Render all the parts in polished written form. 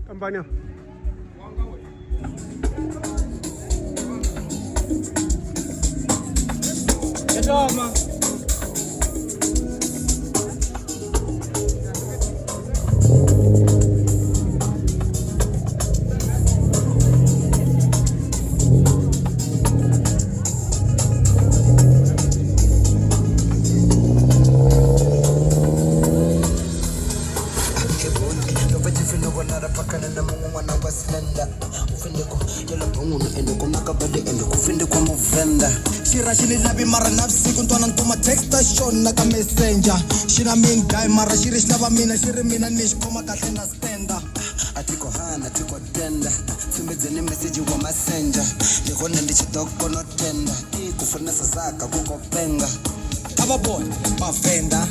Kampanye. Toma. Shirashini labi mara nafsi kuntwana ntuma texta shona ka messenger shina min guy mara shiri shlava mina shiri mina nish koma kahle na stenda atiko hana tiko tenda simbedzeni message wa messenger ndikona ndichidoko no tenda kufunesa zaka kukopenga aba boy bavenda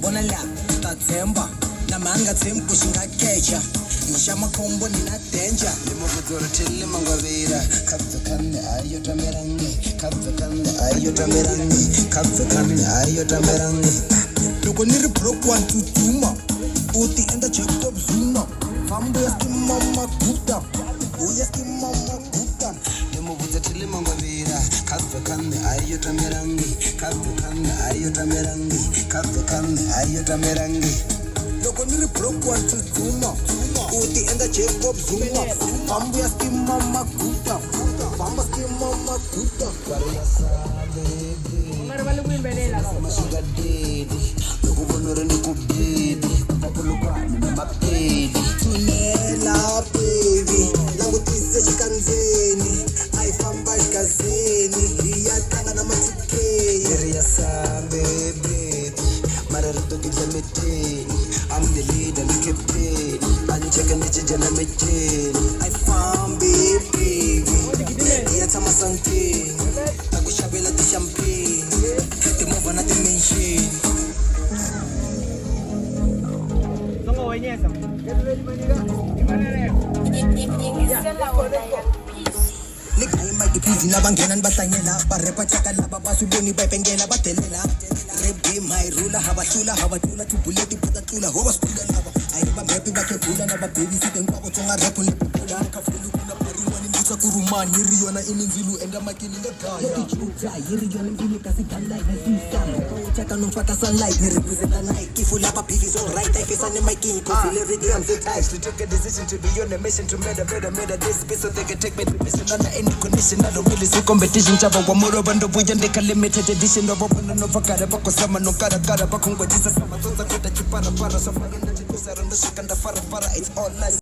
bona la tatsemba na manga tsembu shingakecha Nishama kombo nina danger Limo kuzoro tili mangwavira Kabza kande ayo tamerangi Kabza kande ayo tamerangi Kabza kande ayo tamerangi Loko niri broke one to tuma Uti enda check up zuna Fambo ya mama kuta Uya mama kuta Limo kuzoro tili mangwavira Kabza kande ayo tamerangi Kabza kande ayo tamerangi Kabza kande ayo tamerangi Loko niri broke one to tuma Uti enda check up zuma Fambo ya mama kuta Fambo mama kuta Kwaria sa baby Marvalo kuimbelela Masuga dedi Loko bonore ni kubedi Kupapuluka ni mabedi Tunela baby Langu tise shikanzeni Aifamba shikazeni Liyatanga na matikeni Kwaria sa baby Mararito kijameteni I'm the leader, the captain. I'm checking the chicken and I found baby. Yet I'm a something. I wish I will let the champagne. The move on at the mention. Songo wenyesa. Nigga I might be busy nabangena nibahlangela barepa chaka laba basuboni bayibengela badelela rap game high ruler habatula tubuleti butatula hoba spila laba ayiba happy bakegula naba baby sithe nkwabo tsonga rap nepula kafulu kuna pariwani nditsa kurumani riyona ininzilu enda makini ngagaya yokujuta yiriyona impilo kasidala nesisana chaka nomfaka sunlight ni represent the night kifula ba beef is all right I face on my king cause every day I'm so tight to take a decision to be on a mission to murder this piece so they can take me to mission on any condition I don't really see competition chaba wa moro bando buja ndeka limited edition of open no vakara bako sama no kara bakungwa jisa sama tonza kuta chipara para so fagenda chikusa rondo shikanda fara it's all nice